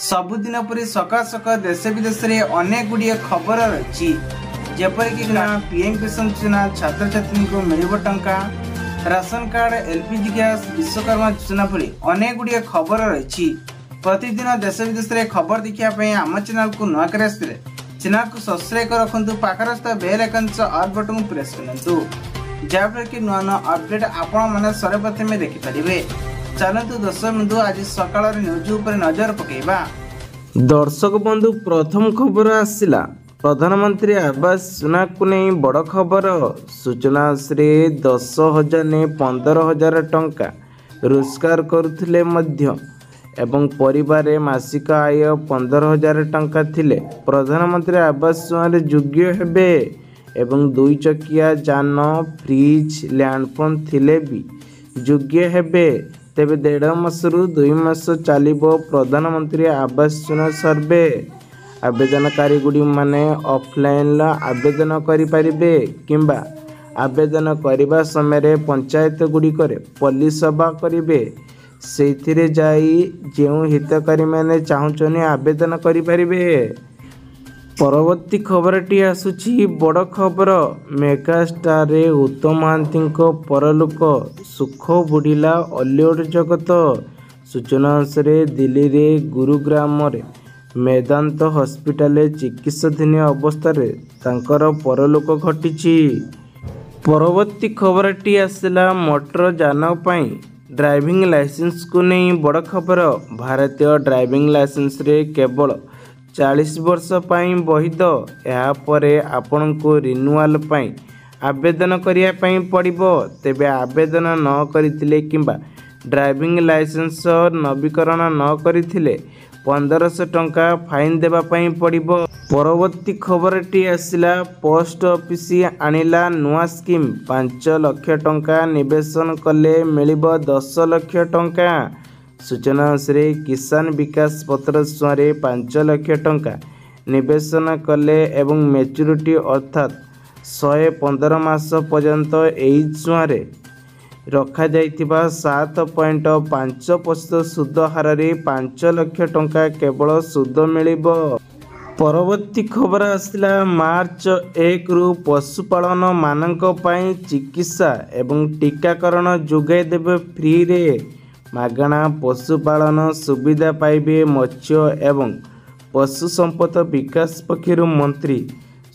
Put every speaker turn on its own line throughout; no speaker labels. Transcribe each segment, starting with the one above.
सबुदिन परी सका सका देश विदेश में अनेक गुड़िया खबर रही जेपरिक पीएम किसान योजना छात्र छात्री को मिल टंका ration card LPG gas Vishwakarma योजना भली अनेक गुड़िया खबर रही प्रतिदिन देश विदेश में खबर देखापी आम चैनल को नुआ कर चैनल को सब्सक्राइब कर रखु पाखरस्थ बेल आइकन ऑल बटन को प्रेस करूँ जहाँफल कि नुआ नुआ अपडेट आपण मैंने सर्वप्रथम देखिपारे। चलतु दर्शक बंधु आज सकाळ न्यूज उपर नजर पकेबा।
दर्शक बंधु प्रथम खबर आसिला प्रधानमंत्री आवास योजना को नहीं बड़ खबर। सूचना से 10,000 ने 15,000 टंका रोजगार करुथिले मध्य एवं परिवार मासिक आय 15,000 टंका थिले प्रधानमंत्री आवास योजना योग्य हेबे एवं 2 चकिया जान फ्रिज लैंडफोन थिले भी योग्य हेबे। तेबे 1.5 मासरू 2 मास चलिबो प्रधानमंत्री आवास योजना सर्वे। आवेदनकारी गुडी माने ऑफलाइन आवेदन करि परिबे किंबा आवेदन करिबा समय पंचायत गुडी करे पुलिस सभा करिबे सेथिरे जाई जेउ हितकारी माने चाहुचनी आवेदन करि परिबे। परवर्ती खबरटी आसुची बड़ खबर मेगा स्टार उत्तम महांती परलोक सुख बुड़िला ऑलीवुड जगत। सूचना अनुसार दिल्ली रे गुरुग्राम रे मेदांत हॉस्पिटल चिकित्साधीन अवस्था तांकर परलोक घटिची। परवर्ती खबरटी आसला मोटर यान पई ड्राइविंग लाइसेंस को नहीं बड़ खबर। भारतीय ड्राइविंग लाइसेंस रे केवल 40 वर्ष पाई वैध यापरे आपण को रिन्यूअल पाई आवेदन करिया पाई पड़िबो। तेबे आवेदन न करिथिले किंबा ड्राइविंग लाइसेंस नवीकरण न करिथिले 1500 टंका फाइन देबा पाई पड़िबो। परवर्ती खबरटी आसिला पोस्ट ऑफिस आनिला नुआ स्कीम 5 लाख टंका निवेशन कले मिलिबो 10 लाख टंका। सूचना अनुसार किसान विकास पत्र सुरे 5 लाख टंका निवेशन कले एवं मैच्योरिटी अर्थात 115 मास पर्यंत एई सुरे रखा जाइथिबा 7.5% सुद हार 5 लाख टंका केवल सुद मिलिबो। परवर्ती खबर आसला मार्च 1 रु पशुपालन मानक पई चिकित्सा एवं टीकाकरण जोगाई देबे फ्री रे मागणा पशुपालन सुविधा पाइबे मत्स्य एवं पशु संपद विकास पक्षर मंत्री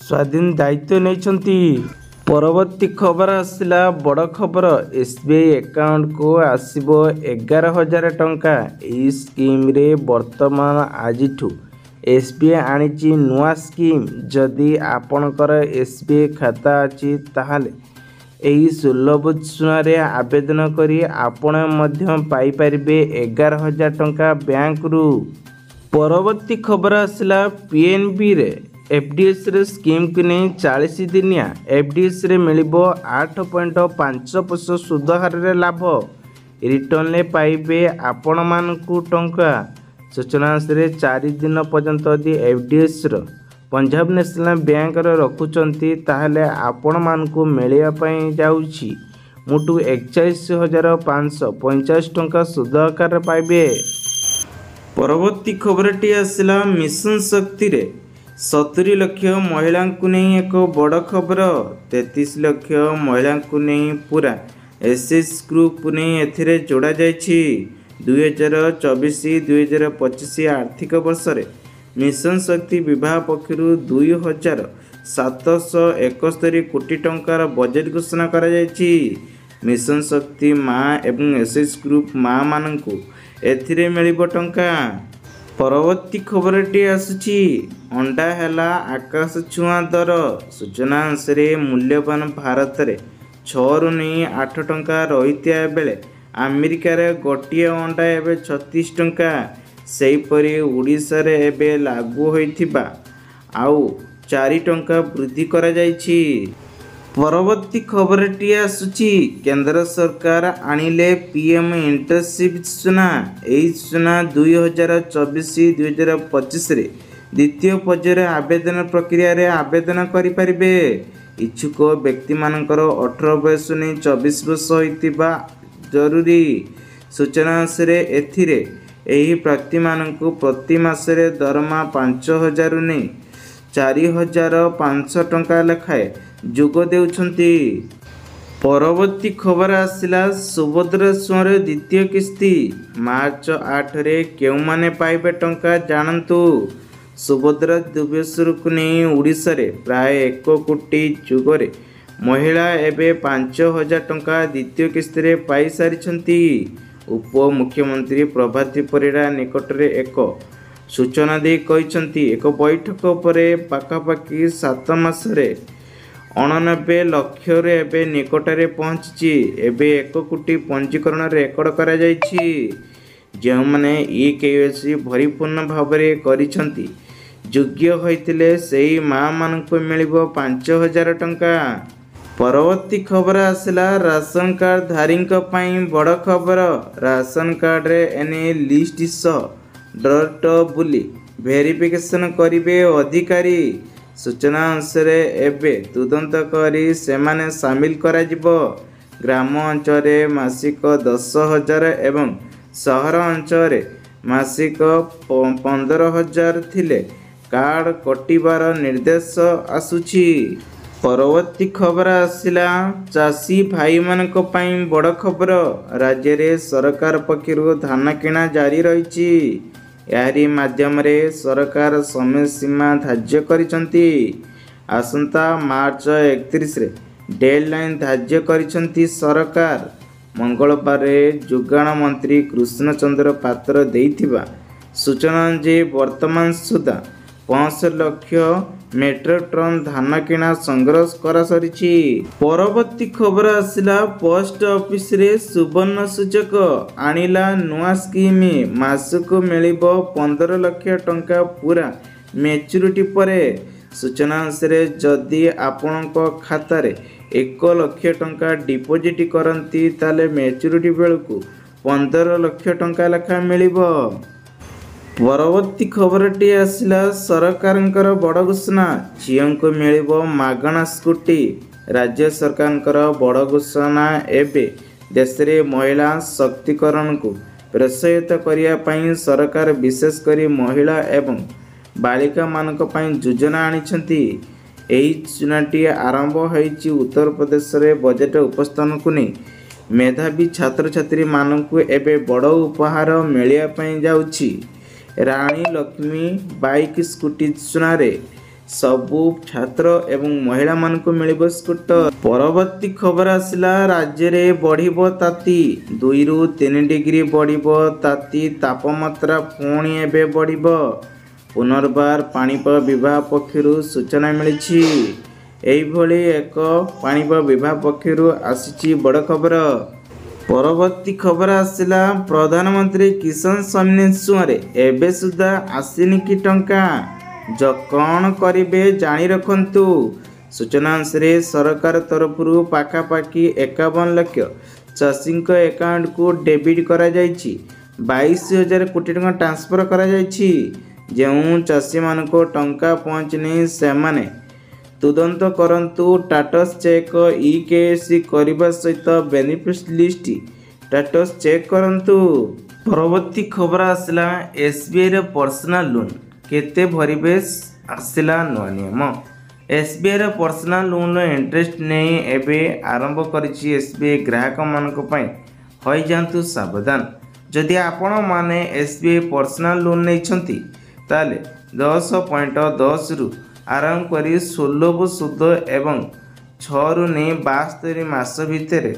स्वाधीन दायित्व नहीं। परवर्ती खबर आसला बड़ खबर एसबीआई अकाउंट को आसीबो 11,000 टंका। ई स्कीम रे वर्तमान आज एसबीआई आनीची नुआ स्कीम। जदि आपणकर एसबीआई खाता अछि ताहाले एही सुलभ योजना आवेदन करी आपण मध्य पाई परिबे 11,000 टंका बैंक रु। परवर्ती खबर आसला पीएनबी रे एफडीएस रे स्कीम को नहीं 40 दिनिया एफडीएस रे मिलिबो 8.5% सुद हार रे लाभ रिटर्न ले पाइबे आपण मानकु टंका। सूचना से 4 दिन पर्यंत यदि एफडीएस रो पंजाब नेशनल बैंक रखुचंती ताहले आपण मानकु मिलिया पई जाउची मुटु 41,550 टंका सुद आकार पाइबे। परवर्ती खबरटी आसला मिशन शक्ति रे 70 लाख महिला को नहीं एक बड़ खबर। 33 लाख महिला को नहीं पूरा एसएस ग्रुप नहीं एथिरे जोड़ा जाइछि। 2024-2025 आर्थिक वर्ष रे मिशन शक्ति विभाग पक्षर 2,771 कोटी टंकार बजेट घोषणा करा जायछि। मिशन शक्ति माँ एवं एसएस ग्रुप माँ मानकु एथिरे मिलिबो टंका। परवर्ती खबरटी आसुची अंडा हेला आकाश छुआ दर। सूचना अनुसार मूल्यवान भारत रे 6 रु 8 टंका रही बेले अमेरिका रे गोटिए अंडा एबे 36 टंका। सेहीपरि ओडिशा रे एबे लागू होइथिबा आउ 4 टंका वृद्धि करा जायछि। परवर्ती खबरटी आसुची केंद्र सरकार आनिले पीएम इंटर्नशिप योजना। एही योजना 2024-2025 रे द्वितीय पर्यायर आवेदन प्रक्रिया रे आवेदन करि परिबे। इच्छुक व्यक्ति मानकर 18 वर्ष नहीं 24 वर्ष होइतिबा जरूरी। सूचना अनुसार एथिरे ଏହି ପ୍ରାର୍ଥୀମାନଙ୍କୁ ପ୍ରତି ମାସରେ ଦରମା 5,000ରୁ ନେଇ 4,500 ଟଙ୍କା ଲେଖାଏଁ ଯୋଗ ଦେଉଛନ୍ତି। ପରବର୍ତ୍ତୀ ଖବର ଆସିଲା ସୁଭଦ୍ରା ସୁଆଁର ଦ୍ୱିତୀୟ କିସ୍ତି। ମାର୍ଚ୍ଚ 8ରେ କେଉଁମାନେ ପାଇବେ ଟଙ୍କା ଜାଣନ୍ତୁ। ସୁଭଦ୍ରା ଦିବସକୁ ନେଇ ଓଡ଼ିଶାରେ ପ୍ରାୟ 1 କୋଟି ଯୁଗରେ ମହିଳା ଏବେ 5,000 ଟଙ୍କା ଦ୍ୱିତୀୟ କିସ୍ତିରେ ପାଇସାରିଛନ୍ତି। ଉପମୁଖ୍ୟମନ୍ତ୍ରୀ ପ୍ରଭାତୀ ପରିଡ଼ା ନିକଟରେ ଏକ ସୂଚନା ଦେଇ କହିଛନ୍ତି, ଏକ ବୈଠକ ପରେ ପାଖାପାଖି 7 ମାସରେ 89 ଲକ୍ଷରୁ ଏବେ ନିକଟରେ ପହଞ୍ଚିଛି। ଏବେ 1 କୋଟି ପଞ୍ଜୀକରଣ ରେକର୍ଡ କରାଯାଇଛି। ଯେଉଁମାନେ EKYC ପରିପୂର୍ଣ୍ଣ ଭାବରେ କରିଛନ୍ତି, ଯୋଗ୍ୟ ହୋଇଥିଲେ ସେହି ମା'ମାନଙ୍କୁ ମିଳିବ 5,000 ଟଙ୍କା। ପରବର୍ତ୍ତୀ ଖବର ଆସିଲା ରାସନ କାର୍ଡ ଧାରୀଙ୍କ ପାଇଁ ବଡ଼ ଖବର। ରାସନ କାର୍ଡରେ ଏନେ ଲିଷ୍ଟ ସହ ଡ୍ରଟ ବୁଲି ଭେରିଫିକେସନ କରିବେ ଅଧିକାରୀ। ସୂଚନା ଅନୁସାରେ ଏବେ ତଦନ୍ତ କରି ସେମାନେ ସାମିଲ କରାଯିବ। ଗ୍ରାମ ଅଞ୍ଚଳରେ ମାସିକ 10,000 ଏବଂ ସହର ଅଞ୍ଚଳରେ ମାସିକ 15,000 ଥିଲେ କାର୍ଡ କଟିବାର ନିର୍ଦ୍ଦେଶ ଆସୁଛି। ପରବର୍ତ୍ତୀ ଖବର ଆସିଲା ଚାଷୀ ଭାଇମାନଙ୍କ ପାଇଁ ବଡ଼ ଖବର। ରାଜ୍ୟରେ ସରକାର ପକ୍ଷରୁ ଧାନ କିଣା ଜାରି ରହିଛି। ଏହାରି ମାଧ୍ୟମରେ ସରକାର ସମୟ ସୀମା ଧାର୍ଯ୍ୟ କରିଛନ୍ତି। ଆସନ୍ତା ମାର୍ଚ୍ଚ 31ରେ ଡେଡଲାଇନ୍ ଧାର୍ଯ୍ୟ କରିଛନ୍ତି ସରକାର। ମଙ୍ଗଳବାର ଯୋଗାଣ ମନ୍ତ୍ରୀ କୃଷ୍ଣଚନ୍ଦ୍ର ପାତ୍ର ଦେଇଥିବା ସୂଚନା ଅନୁଯାୟୀ ବର୍ତ୍ତମାନ ସୁଦ୍ଧା 65 ଲକ୍ଷ ମେଟ୍ରିକ ଟନ୍ ଧାନ କିଣା ସଂଗ୍ରହ କରାସରିଛି। ପରବର୍ତ୍ତୀ ଖବର ଆସିଲା ପୋଷ୍ଟ ଅଫିସରେ ସୁବର୍ଣ୍ଣ ସୂଚକ ଆଣିଲା ନୂଆ ସ୍କିମ୍। ମାସକୁ ମିଳିବ 15 ଲକ୍ଷ ଟଙ୍କା ପୁରା ମ୍ୟାଚୁରିଟି ପରେ। ସୂଚନା ଅନୁସାରେ ଯଦି ଆପଣଙ୍କ ଖାତାରେ 1 ଲକ୍ଷ ଟଙ୍କା ଡିପୋଜିଟ୍ କରନ୍ତି ତାହେଲେ ମ୍ୟାଚୁରିଟି ବେଳକୁ 15 ଲକ୍ଷ ଟଙ୍କା ଲେଖା ମିଳିବ। ପରବର୍ତ୍ତୀ ଖବରଟି ଆସିଲା ସରକାରଙ୍କର ବଡ଼ ଘୋଷଣା, ଝିଅଙ୍କୁ ମିଳିବ ମାଗଣା ସ୍କୁଟି। ରାଜ୍ୟ ସରକାରଙ୍କର ବଡ଼ ଘୋଷଣା। ଏବେ ଦେଶରେ ମହିଳା ଶକ୍ତିକରଣକୁ ପ୍ରୋତ୍ସାହିତ କରିବା ପାଇଁ ସରକାର ବିଶେଷ କରି ମହିଳା ଏବଂ ବାଳିକାମାନଙ୍କ ପାଇଁ ଯୋଜନା ଆଣିଛନ୍ତି। ଏହି ଯୋଜନାଟି ଆରମ୍ଭ ହୋଇଛି ଉତ୍ତରପ୍ରଦେଶରେ। ବଜେଟ୍ ଉପସ୍ଥାପନକୁ ନେଇ ମେଧାବୀ ଛାତ୍ରଛାତ୍ରୀମାନଙ୍କୁ ଏବେ ବଡ଼ ଉପହାର ମିଳିବା ପାଇଁ ଯାଉଛି। ରାଣୀ ଲକ୍ଷ୍ମୀ ବାଇକ୍ ସ୍କୁଟି ଯୋଜନାରେ ସବୁ ଛାତ୍ର ଏବଂ ମହିଳାମାନଙ୍କୁ ମିଳିବ ସ୍କୁଟର। ପରବର୍ତ୍ତୀ ଖବର ଆସିଲା ରାଜ୍ୟରେ ବଢ଼ିବ ତାତି। 2ରୁ 3 ଡିଗ୍ରୀ ବଢ଼ିବ ତାତି। ତାପମାତ୍ରା ପୁଣି ଏବେ ବଢ଼ିବ। ପୁନର୍ବାର ପାଣିପାଗ ବିଭାଗ ପକ୍ଷରୁ ସୂଚନା ମିଳିଛି। ଏହିଭଳି ଏକ ପାଣିପାଗ ବିଭାଗ ପକ୍ଷରୁ ଆସିଛି ବଡ଼ ଖବର। ପରବର୍ତ୍ତୀ ଖବର ଆସିଲା ପ୍ରଧାନମନ୍ତ୍ରୀ କିଷାନ ସମ୍ମାନ ନିଧି ଏବେ ସୁଦ୍ଧା ଆସିନି କି ଟଙ୍କା? କ'ଣ କରିବେ ଜାଣି ରଖନ୍ତୁ। ସୂଚନା ଅନୁସାରେ ସରକାର ତରଫରୁ ପାଖାପାଖି 51 ଲକ୍ଷ ଚାଷୀଙ୍କ ଆକାଉଣ୍ଟକୁ ଡେବିଟ୍ କରାଯାଇଛି। 22,000 କୋଟି ଟଙ୍କା ଟ୍ରାନ୍ସଫର କରାଯାଇଛି। ଯେଉଁ ଚାଷୀମାନଙ୍କୁ ଟଙ୍କା ପହଞ୍ଚିନି ସେମାନେ ତଦନ୍ତ କରନ୍ତୁ। ଷ୍ଟାଟସ୍ ଚେକ୍ EKYC କରିବା ସହିତ ବେନିଫିଟ୍ ଲିଷ୍ଟ ଷ୍ଟାଟସ୍ ଚେକ୍ କରନ୍ତୁ। ପରବର୍ତ୍ତୀ ଖବର ଆସିଲା SBIର ପର୍ସନାଲ ଲୋନ୍ କେତେ ଭରିବେ? ଆସିଲା ନୂଆ ନିୟମ। SBIର ପର୍ସନାଲ ଲୋନ୍ର ଇଣ୍ଟରେଷ୍ଟ ନେଇ ଏବେ ଆରମ୍ଭ କରିଛି SBI। ଗ୍ରାହକମାନଙ୍କ ପାଇଁ ହୋଇଯାଆନ୍ତୁ ସାବଧାନ। ଯଦି ଆପଣମାନେ SBI ପର୍ସନାଲ ଲୋନ୍ ନେଇଛନ୍ତି ତାହେଲେ 10.10ରୁ ଆରମ୍ଭ କରି 16 ସୁଧ ଏବଂ 6ରୁ ନେଇ 72 ମାସ ଭିତରେ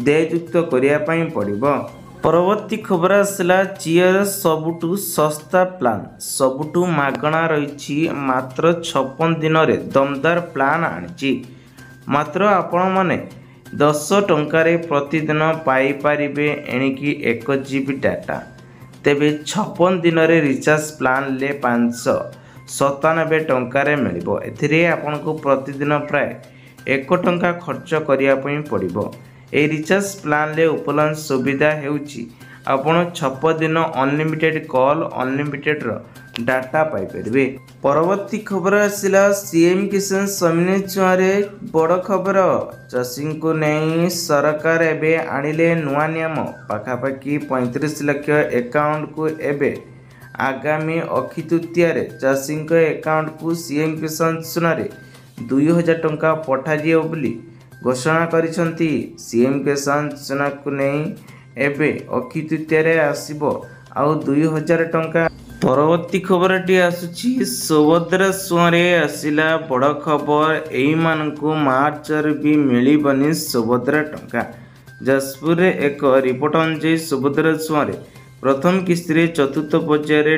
ଦେୟଯୁକ୍ତ କରିବା ପାଇଁ ପଡ଼ିବ। ପରବର୍ତ୍ତୀ ଖବର ଆସିଲା ଜିଓର ସବୁଠୁ ଶସ୍ତା ପ୍ଲାନ୍ ସବୁଠୁ ମାଗଣା ରହିଛି। ମାତ୍ର 56 ଦିନରେ ଦମଦାର ପ୍ଲାନ୍ ଆଣିଛି। ମାତ୍ର ଆପଣମାନେ 10 ଟଙ୍କାରେ ପ୍ରତିଦିନ ପାଇପାରିବେ ଏଣିକି 1 GB ଡାଟା। ତେବେ 56 ଦିନରେ ରିଚାର୍ଜ ପ୍ଲାନ୍ରେ 597 ଟଙ୍କାରେ ମିଳିବ। ଏଥିରେ ଆପଣଙ୍କୁ ପ୍ରତିଦିନ ପ୍ରାୟ 1 ଟଙ୍କା ଖର୍ଚ୍ଚ କରିବା ପାଇଁ ପଡ଼ିବ। ଏହି ରିଚାର୍ଜ ପ୍ଲାନ୍ରେ ଉପଲବ୍ଧ ସୁବିଧା ହେଉଛି ଆପଣ 6 ଦିନ ଅନଲିମିଟେଡ୍ କଲ୍ ଅନଲିମିଟେଡ୍ର ଡାଟା ପାଇପାରିବେ। ପରବର୍ତ୍ତୀ ଖବର ଆସିଲା ସିଏମ୍ କିଷାନ ସମ୍ମାନ ଛୁଆଁରେ ବଡ଼ ଖବର। ଚାଷୀଙ୍କୁ ନେଇ ସରକାର ଏବେ ଆଣିଲେ ନୂଆ ନିୟମ। ପାଖାପାଖି 35 ଲକ୍ଷ ଆକାଉଣ୍ଟକୁ ଏବେ ଆଗାମୀ ଅକ୍ଷୟ ତୃତୀୟାରେ ଚାଷୀଙ୍କ ଆକାଉଣ୍ଟକୁ ସିଏମ୍ କିଷାନ ଯୋଜନାରେ 2000 ଟଙ୍କା ପଠାଯିବ ବୋଲି ଘୋଷଣା କରିଛନ୍ତି। ସିଏମ୍ କିଷାନ ଯୋଜନାକୁ ନେଇ ଏବେ ଅକ୍ଷୟ ତୃତୀୟାରେ ଆସିବ ଆଉ 2000 ଟଙ୍କା। ପରବର୍ତ୍ତୀ ଖବରଟି ଆସୁଛି ସୁଭଦ୍ରା ସୁଆଁରେ ଆସିଲା ବଡ଼ ଖବର। ଏଇମାନଙ୍କୁ ମାର୍ଚ୍ଚରେ ବି ମିଳିବନି ସୁଭଦ୍ରା ଟଙ୍କା। ଯାଜପୁରରେ ଏକ ରିପୋର୍ଟ ଅନୁଯାୟୀ ସୁଭଦ୍ରା ସୁଆଁରେ ପ୍ରଥମ କିସ୍ତିରେ ଚତୁର୍ଥ ପର୍ଯ୍ୟାୟରେ